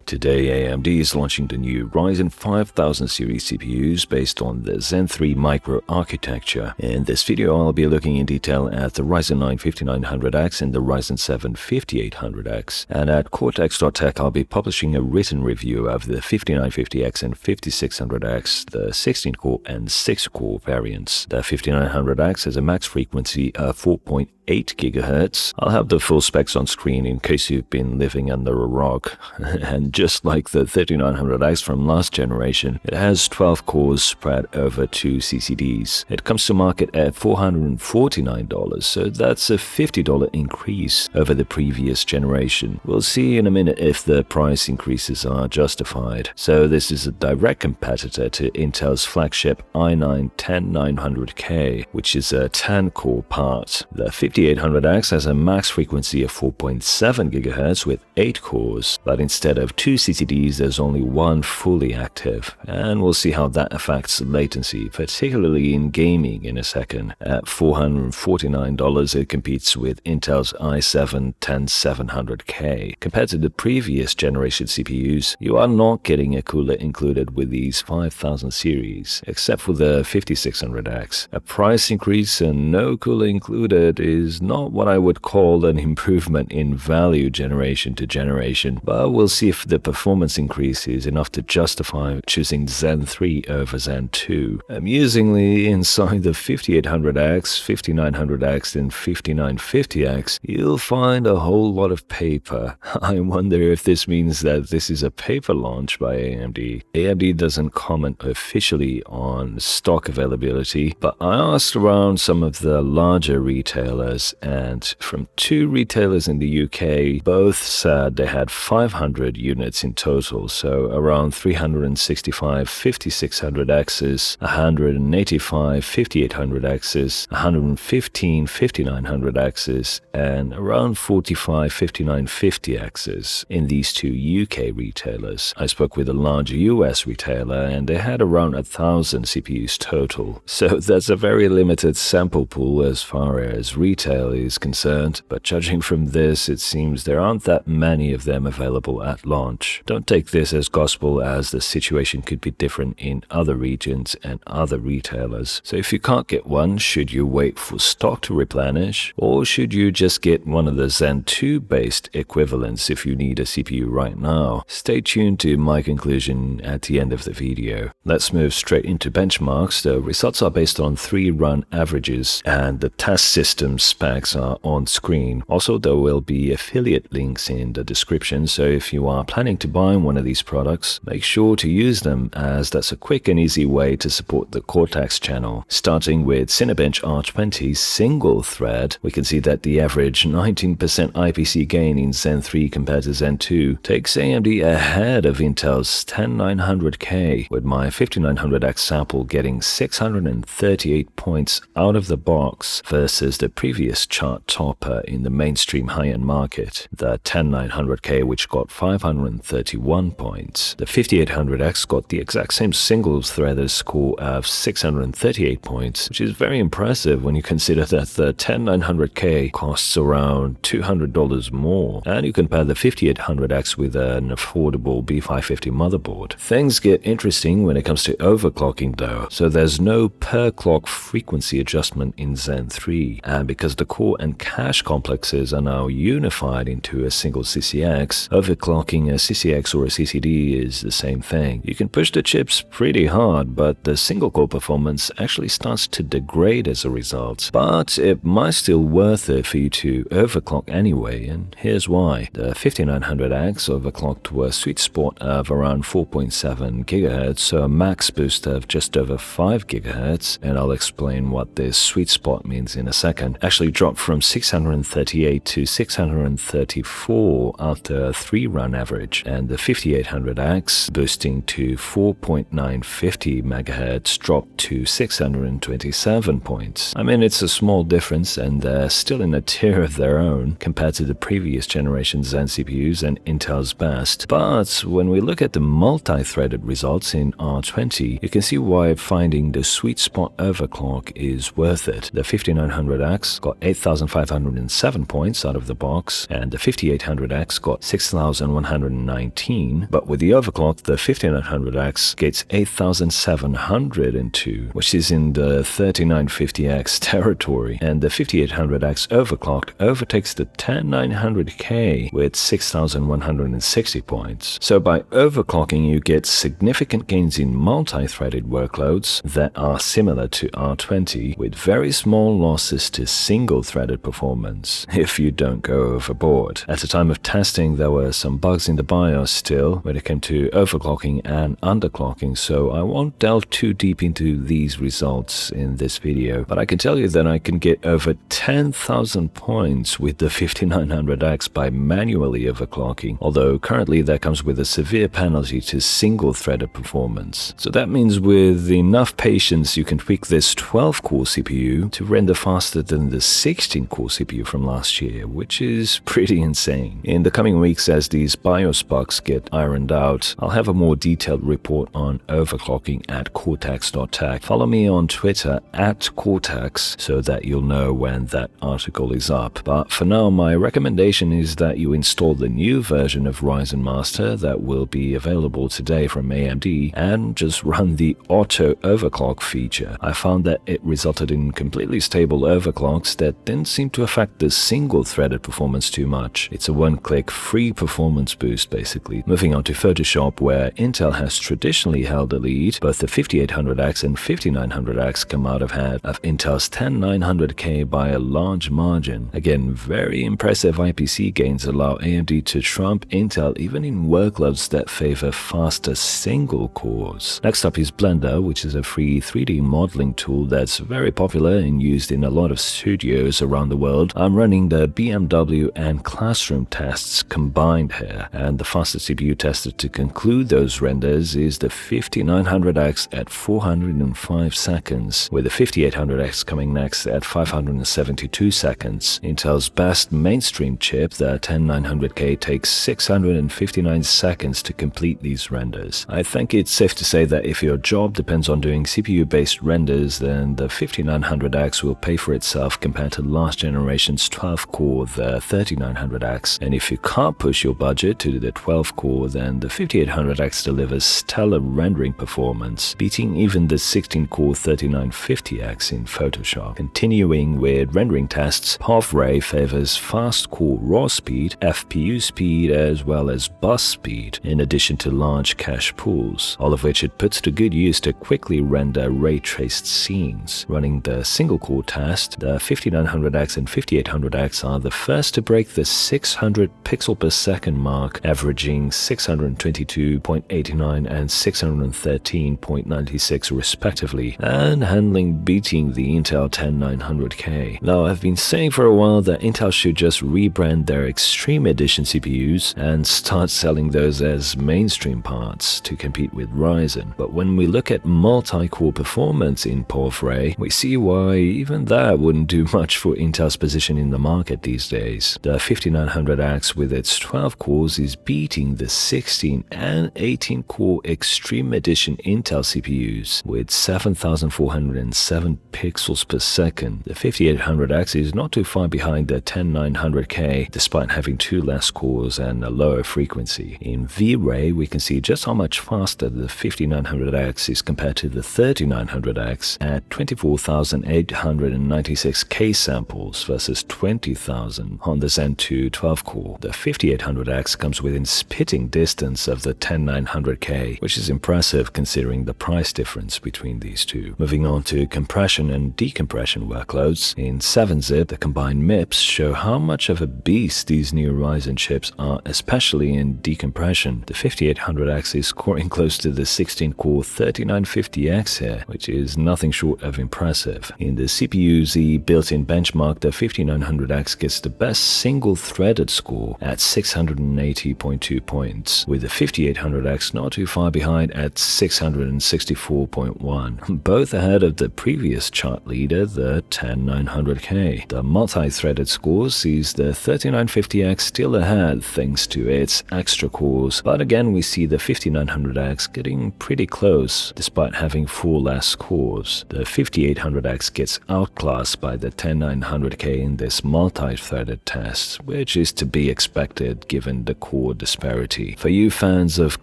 Today, AMD is launching the new Ryzen 5000 series CPUs based on the Zen 3 microarchitecture. In this video, I'll be looking in detail at the Ryzen 9 5900X and the Ryzen 7 5800X. And at Cortex.tech, I'll be publishing a written review of the 5950X and 5600X, the 16-core and 6-core variants. The 5900X has a max frequency of 4.8 GHz. I'll have the full specs on screen in case you've been living under a rock. And just like the 3900X from last generation, it has 12 cores spread over 2 CCDs. It comes to market at $449, so that's a $50 increase over the previous generation. We'll see in a minute if the price increases are justified. So this is a direct competitor to Intel's flagship i9-10900K, which is a 10-core part. The 5800X has a max frequency of 4.7 GHz with 8 cores, but instead of 2 CCDs, there's only one fully active, and we'll see how that affects latency, particularly in gaming in a second. At $449, it competes with Intel's i7-10700K. Compared to the previous generation CPUs, you are not getting a cooler included with these 5000 series, except for the 5600X. A price increase and no cooler included is not what I would call an improvement in value generation to generation, but we'll see if the performance increase is enough to justify choosing Zen 3 over Zen 2. Amusingly, inside the 5800X, 5900X, and 5950X, you'll find a whole lot of paper. I wonder if this means that this is a paper launch by AMD. AMD doesn't comment officially on stock availability, but I asked around some of the larger retailers, and from 2 retailers in the UK, both said they had 500 units in total, so around 365 5600Xs, 185 5800Xs, 115 5900Xs, and around 45 5950Xs in these 2 UK retailers. I spoke with a large US retailer, and they had around 1,000 CPUs total, so that's a very limited sample pool as far as retail is concerned, but judging from this, it seems there aren't that many of them available at launch. Don't take this as gospel, as the situation could be different in other regions and other retailers. So if you can't get one, should you wait for stock to replenish, or should you just get one of the Zen 2 based equivalents if you need a CPU right now? Stay tuned to my conclusion at the end of the video. Let's move straight into benchmarks. The results are based on 3 run averages, and the test system specs are on screen. Also, there will be affiliate links in the description, so if you are planning to buy one of these products, make sure to use them, as that's a quick and easy way to support the Cortex channel. Starting with Cinebench R20 single thread, we can see that the average 19% IPC gain in Zen 3 compared to Zen 2 takes AMD ahead of Intel's 10900K, with my 5900X sample getting 638 points out of the box versus the previous chart topper in the mainstream high-end market, the 10900K, which got 531 points. The 5800X got the exact same single-threaded score of 638 points, which is very impressive when you consider that the 10900K costs around $200 more, and you compare the 5800X with an affordable B550 motherboard. Things get interesting when it comes to overclocking though, so there's no per-clock frequency adjustment in Zen 3, and because the core and cache complexes are now unified into a single CCX, overclocking a CCX or a CCD is the same thing. You can push the chips pretty hard, but the single-core performance actually starts to degrade as a result. But it might still worth it for you to overclock anyway, and here's why. The 5900X overclocked to a sweet spot of around 4.7 GHz, so a max boost of just over 5 GHz, and I'll explain what this sweet spot means in a second, actually dropped from 638 to 634 after a 3-run average, and the 5800X boosting to 4.950 MHz dropped to 627 points. I mean, it's a small difference, and they're still in a tier of their own compared to the previous generation Zen CPUs and Intel's best. But when we look at the multi-threaded results in R20, you can see why finding the sweet spot overclock is worth it. The 5900X got 8,507 points out of the box, and the 5800X got 6,119, but with the overclock, the 5900X gets 8,702, which is in the 3950X territory, and the 5800X overclocked overtakes the 10900K with 6,160 points. So by overclocking, you get significant gains in multi-threaded workloads that are similar to R20, with very small losses to single-threaded performance, if you don't go overboard. At the time of testing, there were some bugs in the BIOS still when it came to overclocking and underclocking, so I won't delve too deep into these results in this video, but I can tell you that I can get over 10,000 points with the 5900X by manually overclocking, although currently that comes with a severe penalty to single-threaded performance. So that means with enough patience you can tweak this 12-core CPU to render faster than the 16-core CPU from last year, which is pretty insane. In the coming weeks, as these BIOS bugs get ironed out, I'll have a more detailed report on overclocking at cortex.tech. Follow me on Twitter at cortex so that you'll know when that article is up. But for now, my recommendation is that you install the new version of Ryzen Master that will be available today from AMD and just run the auto overclock feature. I found that it resulted in completely stable overclocks that didn't seem to affect the single-threaded performance too much. It's a one-click free performance boost basically. Moving on to Photoshop, where Intel has traditionally held the lead, both the 5800X and 5900X come out ahead of Intel's 10900K by a large margin. Again, very impressive IPC gains allow AMD to trump Intel even in workloads that favor faster single cores. Next up is Blender, which is a free 3D modeling tool that's very popular and used in a lot of studios around the world. I'm running the BMW and classroom tests combined here, and the fastest CPU tested to conclude those renders is the 5900X at 405 seconds, with the 5800X coming next at 572 seconds. Intel's best mainstream chip, the 10900K, takes 659 seconds to complete these renders. I think it's safe to say that if your job depends on doing CPU-based renders, then the 5900X will pay for itself compared to last generation's 12-core, the 3900X. And if you can't push your budget to the 12-core, then the 5800X delivers stellar rendering performance, beating even the 16-core 3950X in Photoshop. Continuing with rendering tests, POV-Ray favors fast core raw speed, FPU speed, as well as bus speed, in addition to large cache pools, all of which it puts to good use to quickly render ray-traced scenes. Running the single-core test, the 5900X and 5800X are the first to break the 600 pixel per second mark, averaging 622.89 and 613.96 respectively, and handling beating the Intel 10900K. Now, I've been saying for a while that Intel should just rebrand their Extreme Edition CPUs and start selling those as mainstream parts to compete with Ryzen. But when we look at multi-core performance in POV-Ray, we see why even that wouldn't do much for Intel's position in the market these days. The 5900X with its 12 cores is beating the 16 and 18 core Extreme Edition Intel CPUs with 7,407 pixels per second. The 5800X is not too far behind the 10900K despite having 2 less cores and a lower frequency. In V-Ray, we can see just how much faster the 5900X is compared to the 3900X at 24,896 K samples versus 20,000 on the Zen 2 12-core. The 5800X comes within spitting distance of the 10900K, which is impressive considering the price difference between these two. Moving on to compression and decompression workloads, in 7-zip, the combined MIPS show how much of a beast these new Ryzen chips are, especially in decompression. The 5800X is scoring close to the 16-core 3950X here, which is nothing short of impressive. In the CPU-Z built-in benchmark, the 5900X gets the best single-threaded score at 680.2 points, with the 5800X not too far behind at 664.1, both ahead of the previous chart leader, the 10900K. The multi-threaded score sees the 3950X still ahead thanks to its extra cores, but again we see the 5900X getting pretty close despite having 4 less cores. The 5800X gets outclassed by the 10900K in this multi-threaded test, which is to be expected given the core disparity. For you fans of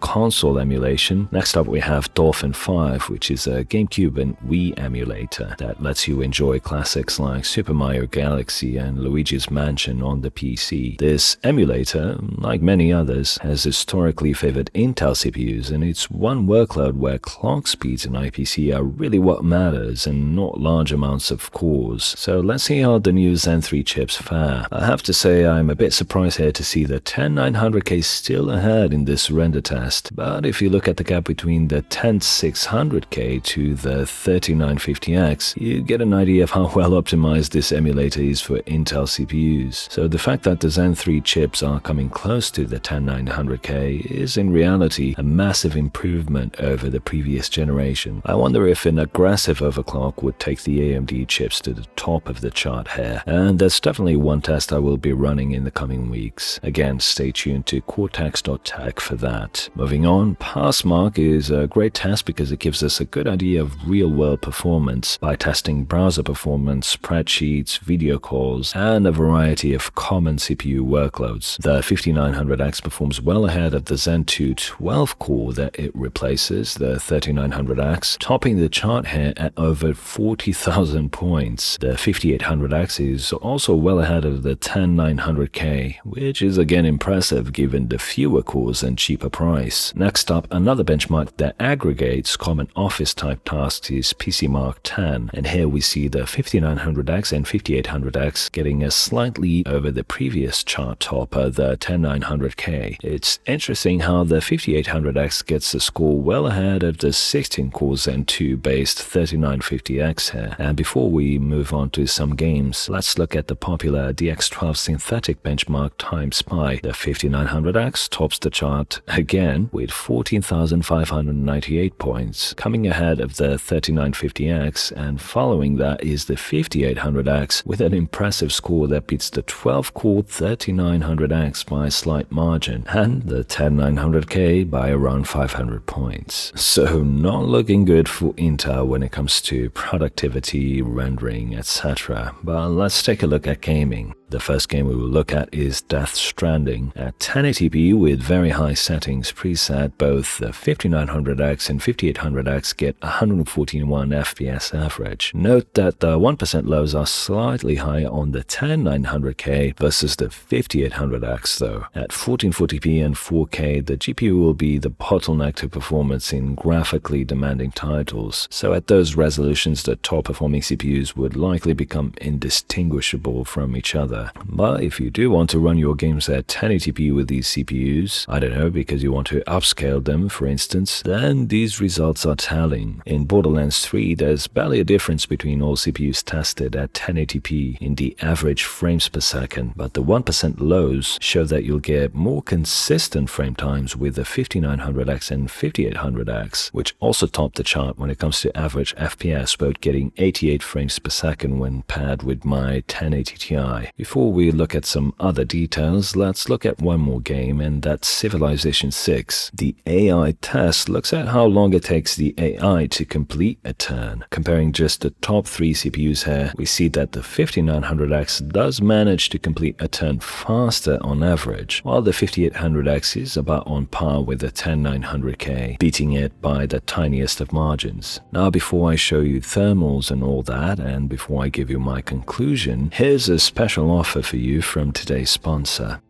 console emulation, next up we have Dolphin 5, which is a GameCube and Wii emulator that lets you enjoy classics like Super Mario Galaxy and Luigi's Mansion on the PC. This emulator, like many others, has historically favored Intel CPUs, and it's one workload where clock speeds in IPC are really what matters and not large amounts of cores. So let's see how the new Zen 3 chips fare. I have to say I'm a bit surprised here to see the 10900K still ahead in this render test, but if you look at the gap between the 10600K to the 3950X, you get an idea of how well optimized this emulator is for Intel CPUs. So the fact that the Zen 3 chips are coming close to the 10900K is in reality a massive improvement over the previous generation. I wonder if an aggressive overclock would take the AMD chips to the top of the chart here, and that's definitely one test I will be running in the coming weeks. Again, stay tuned to cortex.tech for that. Moving on, Passmark is a great test because it gives us a good idea of real-world performance by testing browser performance, spreadsheets, video calls, and a variety of common CPU workloads. The 5900X performs well ahead of the Zen 2 12-core that it replaces, the 3900X, topping the chart here at over 40,000 points. The 5800X is also well ahead of the 10900K, which is again impressive given the fewer cores and cheaper price. Next up, another benchmark that aggregates common office-type tasks is PCMark 10, and here we see the 5900X and 5800X getting a slight lead over the previous chart topper, the 10900K. It's interesting how the 5800X gets a score well ahead of the 16-core Zen 2 based 3950X here. And before we move on to some games, let's look at the popular DX12 synthetic benchmark Time Spy. The 5900X tops the chart again with 14,598 points, coming ahead of the 3950X, and following that is the 5800X with an impressive score that beats the 12-core 3900X by a slight margin, and the 10900K by around 500 points. So not looking good for Intel when it comes to productivity, rendering, etc. But let's take a look at gaming. The first game we will look at is Death Stranding. At 1080p with very high settings preset, both the 5900X and 5800X get 141 FPS average. Note that the 1% lows are slightly higher on the 10900K versus the 5800X though. At 1440p and 4K, the GPU will be the bottleneck to performance in graphically demanding titles. So at those resolutions, the top performing CPUs would likely become indistinguishable from each other. But if you do want to run your games at 1080p with these CPUs, I don't know, because you want to upscale them for instance, then these results are telling. In Borderlands 3, there's barely a difference between all CPUs tested at 1080p in the average frames per second, but the 1% lows show that you'll get more consistent frame times with the 5900X and 5800X, which also top the chart when it comes to average FPS, both getting 88 frames per second when paired with my 1080 Ti. Before we look at some other details, let's look at one more game, and that's Civilization 6. The AI test looks at how long it takes the AI to complete a turn. Comparing just the top 3 CPUs here, we see that the 5900X does manage to complete a turn faster on average, while the 5800X is about on par with the 10900K, beating it by the tiniest of margins. Now before I show you thermals and all that, and before I give you my conclusion, here's a special offer for you from today's sponsor.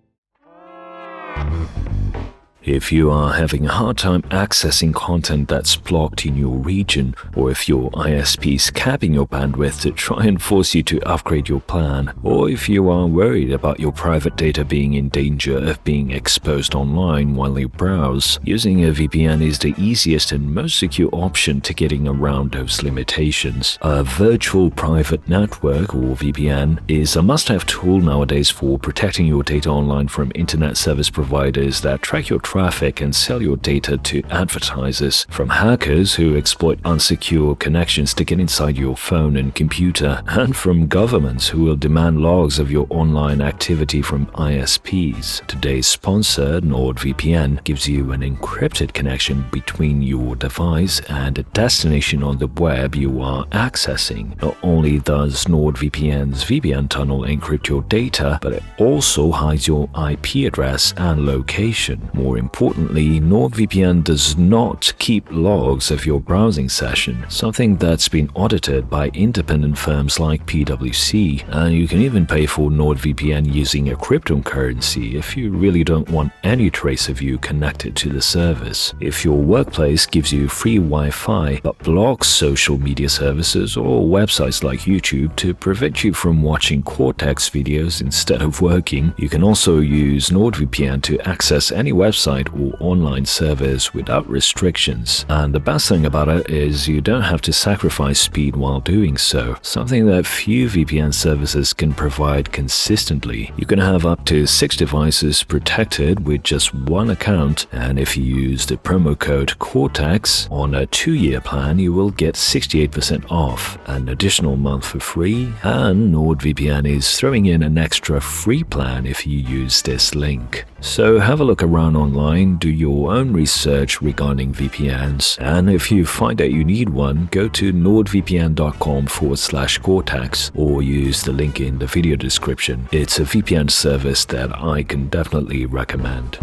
If you are having a hard time accessing content that's blocked in your region, or if your ISP is capping your bandwidth to try and force you to upgrade your plan, or if you are worried about your private data being in danger of being exposed online while you browse, using a VPN is the easiest and most secure option to getting around those limitations. A virtual private network, or VPN, is a must-have tool nowadays for protecting your data online from internet service providers that track your traffic traffic and sell your data to advertisers, from hackers who exploit unsecure connections to get inside your phone and computer, and from governments who will demand logs of your online activity from ISPs. Today's sponsor, NordVPN, gives you an encrypted connection between your device and a destination on the web you are accessing. Not only does NordVPN's VPN tunnel encrypt your data, but it also hides your IP address and location. More importantly, NordVPN does not keep logs of your browsing session, something that's been audited by independent firms like PwC, and you can even pay for NordVPN using a cryptocurrency if you really don't want any trace of you connected to the service. If your workplace gives you free Wi-Fi but blocks social media services or websites like YouTube to prevent you from watching Cortex videos instead of working, you can also use NordVPN to access any website or online service without restrictions. And the best thing about it is you don't have to sacrifice speed while doing so, something that few VPN services can provide consistently. You can have up to 6 devices protected with just one account, and if you use the promo code Cortex on a 2-year plan, you will get 68% off, an additional month for free, and NordVPN is throwing in an extra free plan if you use this link. So have a look around online, do your own research regarding VPNs, and if you find that you need one, go to nordvpn.com/Cortex or use the link in the video description. It's a VPN service that I can definitely recommend.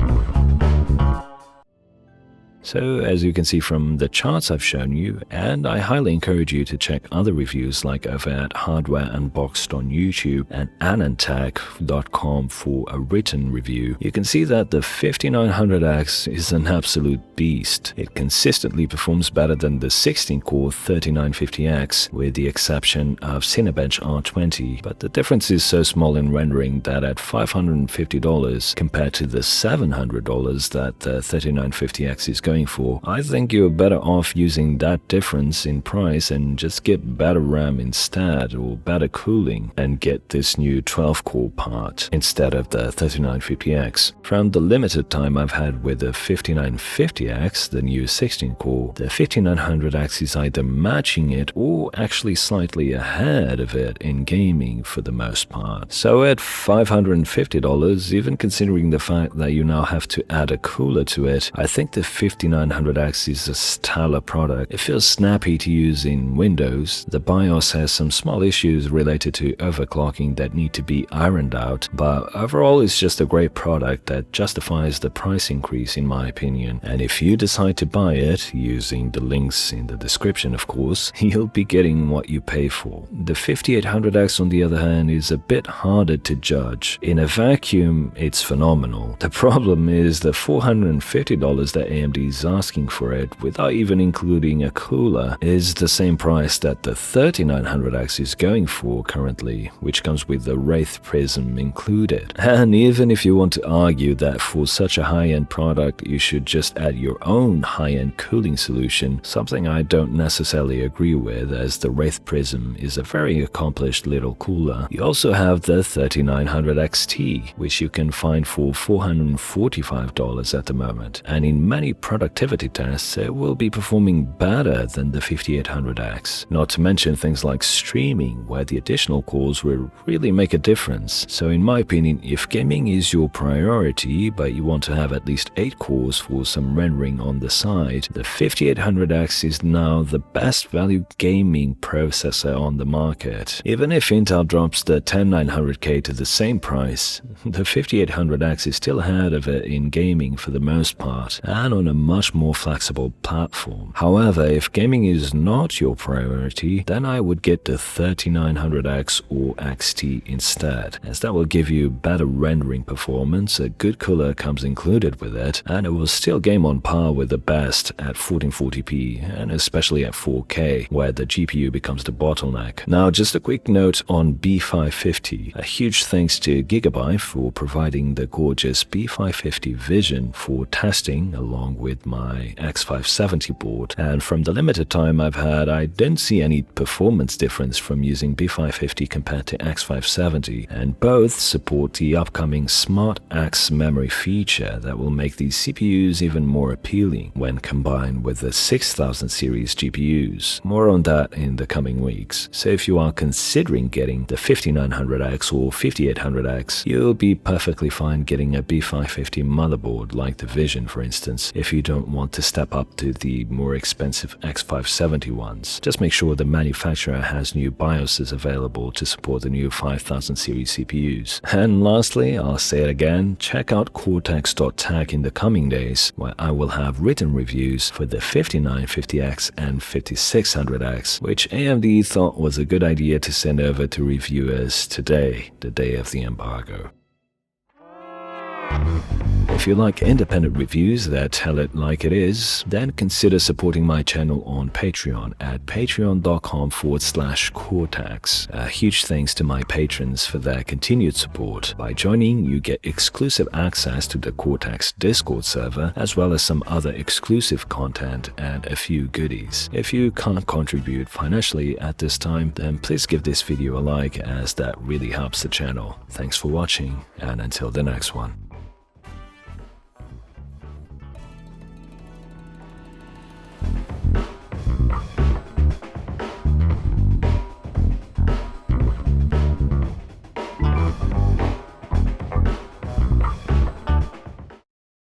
So as you can see from the charts I've shown you, and I highly encourage you to check other reviews like over at Hardware Unboxed on YouTube and anantech.com for a written review, you can see that the 5900X is an absolute beast. It consistently performs better than the 16-core 3950X with the exception of Cinebench R20, but the difference is so small in rendering that at $550 compared to the $700 that the 3950X is going for, I think you're better off using that difference in price and just get better RAM instead, or better cooling, and get this new 12-core part instead of the 3950X. From the limited time I've had with the 5950X, the new 16-core, the 5900X is either matching it or actually slightly ahead of it in gaming for the most part. So at $550, even considering the fact that you now have to add a cooler to it, I think the 5900X is a stellar product. It feels snappy to use in Windows. The BIOS has some small issues related to overclocking that need to be ironed out, but overall it's just a great product that justifies the price increase in my opinion. And if you decide to buy it, using the links in the description of course, you'll be getting what you pay for. The 5800X on the other hand is a bit harder to judge. In a vacuum, it's phenomenal. The problem is the $450 that AMD is asking for it, without even including a cooler, is the same price that the 3900X is going for currently, which comes with the Wraith Prism included. And even if you want to argue that for such a high-end product you should just add your own high-end cooling solution, something I don't necessarily agree with, as the Wraith Prism is a very accomplished little cooler. You also have the 3900 XT, which you can find for $445 at the moment, and in many productivity tests it will be performing better than the 5800X. Not to mention things like streaming, where the additional cores will really make a difference. So in my opinion, if gaming is your priority but you want to have at least 8 cores for some rendering on the side, the 5800X is now the best value gaming processor on the market. Even if Intel drops the 10900K to the same price, the 5800X is still ahead of it in gaming for the most part, and on a much more flexible platform. However, if gaming is not your priority, then I would get the 3900X or XT instead, as that will give you better rendering performance, a good cooler comes included with it, and it will still game on par with the best at 1440p, and especially at 4K, where the GPU becomes the bottleneck. Now, just a quick note on B550. A huge thanks to Gigabyte for providing the gorgeous B550 Vision for testing, along with with my X570 board, and from the limited time I've had, I didn't see any performance difference from using B550 compared to X570, and both support the upcoming Smart X memory feature that will make these CPUs even more appealing when combined with the 6000 series GPUs. More on that in the coming weeks. So if you are considering getting the 5900X or 5800X, you'll be perfectly fine getting a B550 motherboard like the Vision, for instance, if you don't want to step up to the more expensive X570 ones. Just make sure the manufacturer has new BIOSes available to support the new 5000 series CPUs. And lastly, I'll say it again, check out cortex.tech in the coming days, where I will have written reviews for the 5950X and 5600X, which AMD thought was a good idea to send over to reviewers today, the day of the embargo. If you like independent reviews that tell it like it is, then consider supporting my channel on Patreon at patreon.com/Cortex. A huge thanks to my patrons for their continued support. By joining, you get exclusive access to the Cortex Discord server, as well as some other exclusive content and a few goodies. If you can't contribute financially at this time, then please give this video a like, as that really helps the channel. Thanks for watching, and until the next one.